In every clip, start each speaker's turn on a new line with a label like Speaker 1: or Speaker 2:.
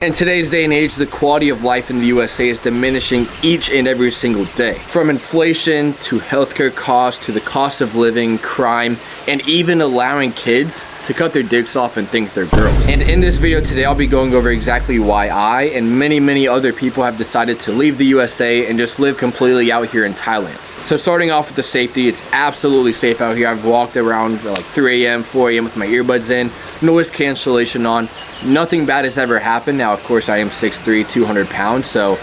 Speaker 1: In today's day and age, the quality of life in the USA is diminishing each and every single day. From inflation to healthcare costs to the cost of living, crime, and even allowing kids to cut their dicks off and think they're girls. And in this video today, I'll be going over exactly why I and many other people have decided to leave the USA and just live completely out here in Thailand. So starting off with the safety, it's absolutely safe out here. I've walked around at like 3 a.m., 4 a.m. with my earbuds in, noise cancellation on. Nothing bad has ever happened. Now, of course, I am 6'3", 200 pounds, so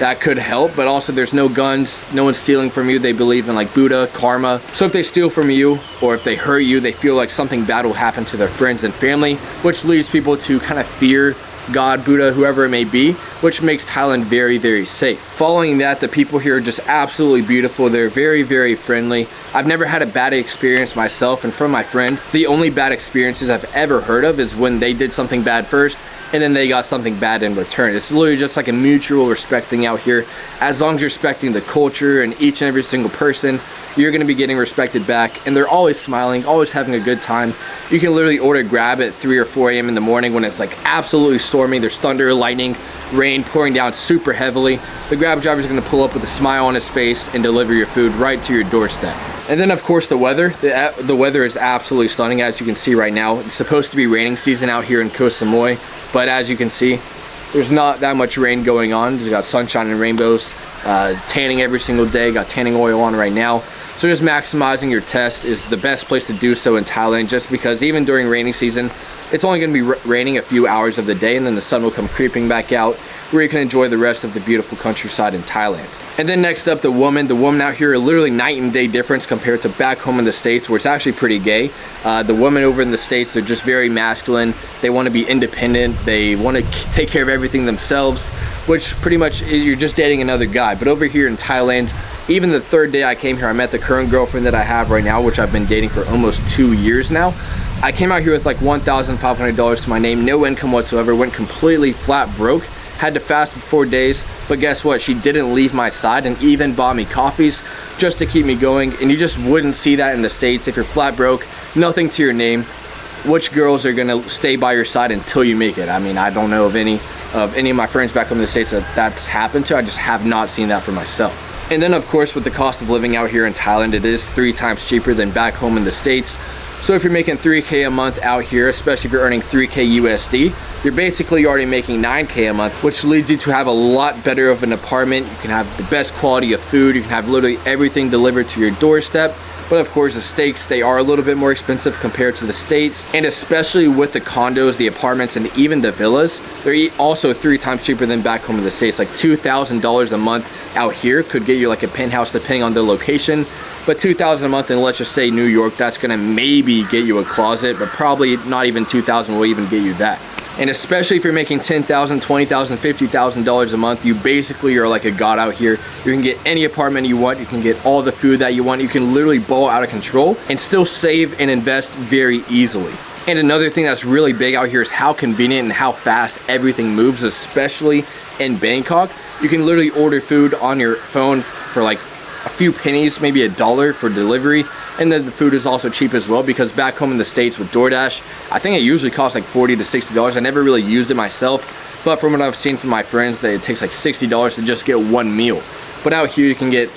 Speaker 1: that could help, but also there's no guns, no one's stealing from you. They believe in like Buddha, karma. So if they steal from you or if they hurt you, they feel like something bad will happen to their friends and family, which leads people to kind of fear God, Buddha, whoever it may be, which makes Thailand very safe. Following that, the people here are just absolutely beautiful. They're very friendly. I've never had a bad experience myself, and from my friends, the only bad experiences I've ever heard of is when they did something bad first and then they got something bad in return. It's literally just like a mutual respect thing out here. As long as you're respecting the culture and each and every single person, you're gonna be getting respected back, and they're always smiling, always having a good time. You can literally order Grab at 3 or 4 a.m. in the morning when it's like absolutely stormy. There's thunder, lightning, rain pouring down super heavily. The Grab driver's gonna pull up with a smile on his face and deliver your food right to your doorstep. And then of course the weather. The weather is absolutely stunning, as you can see right now. It's supposed to be raining season out here in Koh Samui, but as you can see, there's not that much rain going on. We've got sunshine and rainbows, tanning every single day, got tanning oil on right now. So just maximizing your test is the best place to do so in Thailand, just because even during rainy season, it's only going to be raining a few hours of the day, and then the sun will come creeping back out, where you can enjoy the rest of the beautiful countryside in Thailand. And then next up, the woman out here are literally night and day difference compared to back home in the States, where it's actually pretty gay. The women over in the States, they're just very masculine. They want to be independent. They want to take care of everything themselves, which pretty much you're just dating another guy. But over here in Thailand, even the third day I came here, I met the current girlfriend that I have right now, which I've been dating for almost 2 years now. I came out here with like $1,500 to my name, no income whatsoever, went completely flat broke, had to fast for 4 days, but guess what? She didn't leave my side and even bought me coffees just to keep me going. And you just wouldn't see that in the States. If you're flat broke, nothing to your name, which girls are gonna stay by your side until you make it? I mean, I don't know of any of my friends back home in the States that's happened to. I just have not seen that for myself. And then of course, with the cost of living out here in Thailand, it is 3 times cheaper than back home in the States. So if you're making 3K a month out here, especially if you're earning 3K USD, you're basically already making 9K a month, which leads you to have a lot better of an apartment. You can have the best quality of food. You can have literally everything delivered to your doorstep. But of course, the steaks, they are a little bit more expensive compared to the States. And especially with the condos, the apartments, and even the villas, they're also 3 times cheaper than back home in the States. Like $2,000 a month out here could get you like a penthouse depending on the location. But $2,000 a month in, let's just say, New York, that's gonna maybe get you a closet, but probably not even $2,000 will even get you that. And especially if you're making $10,000, $20,000, $50,000 a month, you basically are like a god out here. You can get any apartment you want. You can get all the food that you want. You can literally ball out of control and still save and invest very easily. And another thing that's really big out here is how convenient and how fast everything moves, especially in Bangkok. You can literally order food on your phone for like a few pennies, maybe $1 for delivery. And then the food is also cheap as well, because back home in the States with DoorDash, I think it usually costs like $40 to $60. I never really used it myself, but from what I've seen from my friends, that it takes like $60 to just get one meal. But out here you can get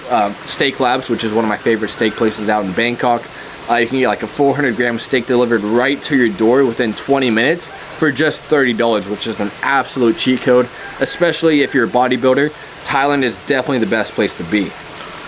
Speaker 1: Steak Labs, which is one of my favorite steak places out in Bangkok. You can get like a 400-gram steak delivered right to your door within 20 minutes for just $30, which is an absolute cheat code, especially if you're a bodybuilder. Thailand is definitely the best place to be.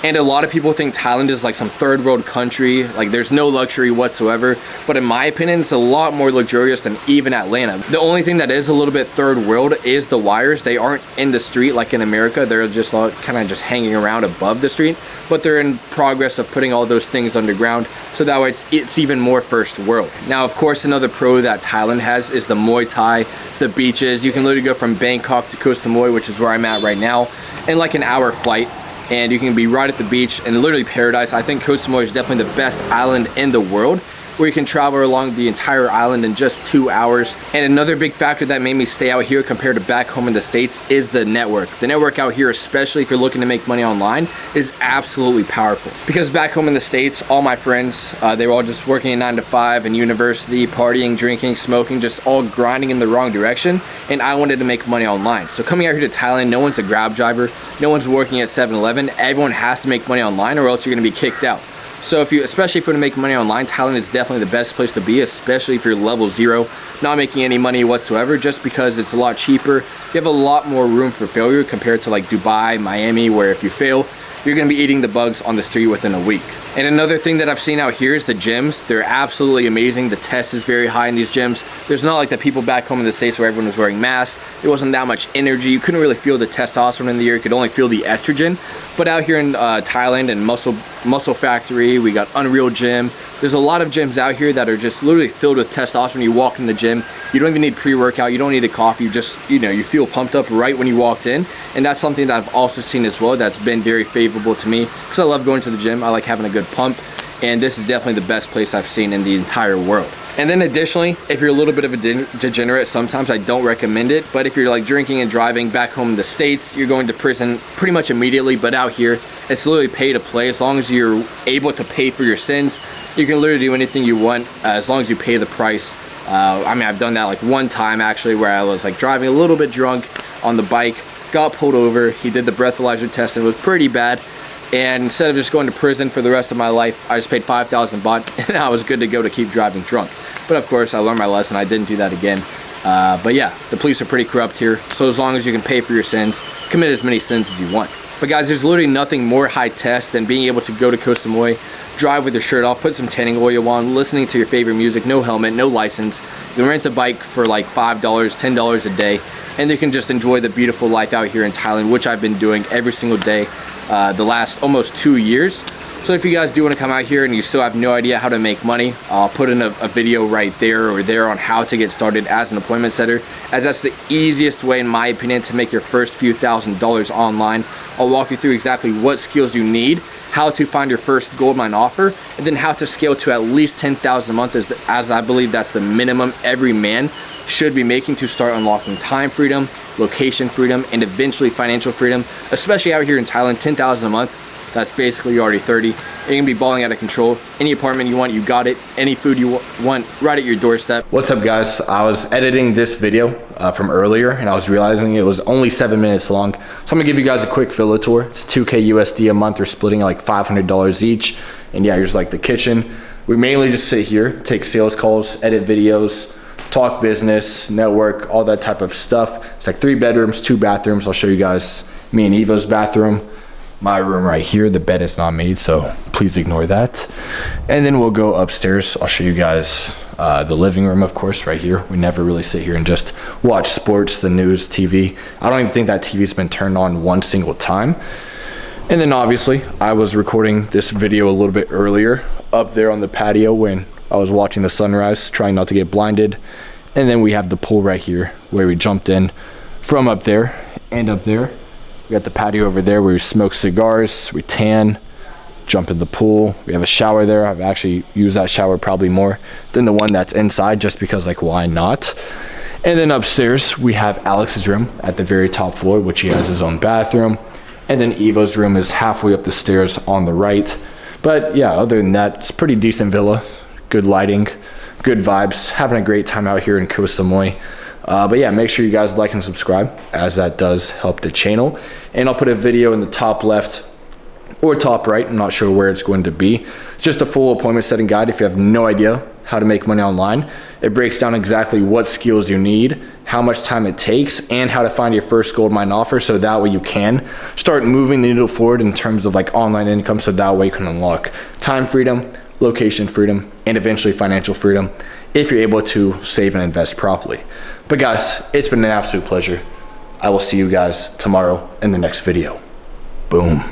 Speaker 1: And a lot of people think Thailand is like some third world country, like there's no luxury whatsoever. But in my opinion, it's a lot more luxurious than even Atlanta. The only thing that is a little bit third world is the wires. They aren't in the street like in America. They're just kind of just hanging around above the street. But they're in progress of putting all those things underground, so that way it's even more first world. Now, of course, another pro that Thailand has is the Muay Thai, the beaches. You can literally go from Bangkok to Koh Samui, which is where I'm at right now, in like an hour flight. And you can be right at the beach and literally paradise. I think Koh Samui is definitely the best island in the world. where you can travel along the entire island in just 2 hours. And another big factor that made me stay out here compared to back home in the States is the network. The network out here, especially if you're looking to make money online, is absolutely powerful. Because back home in the States, all my friends, they were all just working a 9 to 5 in university, partying, drinking, smoking, just all grinding in the wrong direction. And I wanted to make money online. So coming out here to Thailand, no one's a Grab driver, no one's working at 7-Eleven. Everyone has to make money online or else you're gonna be kicked out. So especially if you want to make money online, Thailand is definitely the best place to be, especially if you're level 0, not making any money whatsoever, just because it's a lot cheaper. You have a lot more room for failure compared to like Dubai, Miami, where if you fail, you're gonna be eating the bugs on the street within a week. And another thing that I've seen out here is the gyms. They're absolutely amazing. The test is very high in these gyms. There's not like the people back home in the States where everyone was wearing masks. There wasn't that much energy. You couldn't really feel the testosterone in the air. You could only feel the estrogen. But out here in Thailand and Muscle Factory, we got Unreal Gym. There's a lot of gyms out here that are just literally filled with testosterone. You walk in the gym, you don't even need pre-workout, you don't need a coffee, you just, you feel pumped up right when you walked in. And that's something that I've also seen as well that's been very favorable to me, because I love going to the gym. I like having a good pump, and this is definitely the best place I've seen in the entire world. And then additionally, if you're a little bit of a degenerate, sometimes I don't recommend it. But if you're like drinking and driving back home in the States, you're going to prison pretty much immediately. But out here, it's literally pay to play. As long as you're able to pay for your sins, you can literally do anything you want as long as you pay the price. I mean, I've done that like one time actually, where I was like driving a little bit drunk on the bike, got pulled over. He did the breathalyzer test and it was pretty bad. And instead of just going to prison for the rest of my life, I just paid 5,000 baht and I was good to go to keep driving drunk. But of course, I learned my lesson. I didn't do that again. But yeah, the police are pretty corrupt here. So as long as you can pay for your sins, commit as many sins as you want. But guys, there's literally nothing more high test than being able to go to Koh Samui, drive with your shirt off, put some tanning oil on, listening to your favorite music, no helmet, no license. You can rent a bike for like $5, $10 a day, and you can just enjoy the beautiful life out here in Thailand, which I've been doing every single day the last almost 2 years. So if you guys do want to come out here and you still have no idea how to make money, I'll put in a video right there or there on how to get started as an appointment setter, as that's the easiest way in my opinion to make your first few $1,000s online. I'll walk you through exactly what skills you need, how to find your first gold mine offer, and then how to scale to at least 10,000 a month, as I believe that's the minimum every man should be making to start unlocking time freedom, location freedom, and eventually financial freedom. Especially out here in Thailand, 10,000 a month, that's basically already 30. You're gonna be balling out of control. Any apartment you want, you got it. Any food you want, right at your doorstep. What's up guys? I was editing this video from earlier and I was realizing it was only 7 minutes long. So I'm gonna give you guys a quick villa tour. It's 2K USD a month. We're splitting like $500 each. And yeah, here's like the kitchen. We mainly just sit here, take sales calls, edit videos, talk business, network, all that type of stuff. It's like 3 bedrooms, 2 bathrooms. I'll show you guys me and Eva's bathroom. My room right here. The bed is not made, so please ignore that. And then we'll go upstairs. I'll show you guys the living room, of course, right here. We never really sit here and just watch sports, the news, TV. I don't even think that TV's been turned on one single time. And then obviously I was recording this video a little bit earlier up there on the patio when I was watching the sunrise, trying not to get blinded. And then we have the pool right here where we jumped in from up there. And up there we got the patio over there where we smoke cigars, we tan, jump in the pool. We have a shower there. I've actually used that shower probably more than the one that's inside, just because like, why not? And then upstairs we have Alex's room at the very top floor, which he has his own bathroom. And then Eva's room is halfway up the stairs on the right. But yeah, other than that, it's a pretty decent villa, good lighting, good vibes, having a great time out here in Koh Samui. But yeah, make sure you guys like and subscribe, as that does help the channel. And I'll put a video in the top left or top right, I'm not sure where it's going to be. It's just a full appointment setting guide if you have no idea how to make money online. It breaks down exactly what skills you need, how much time it takes, and how to find your first gold mine offer, so that way you can start moving the needle forward in terms of like online income, so that way you can unlock time freedom, location freedom, and eventually financial freedom if you're able to save and invest properly. But guys, it's been an absolute pleasure. I will see you guys tomorrow in the next video. Boom.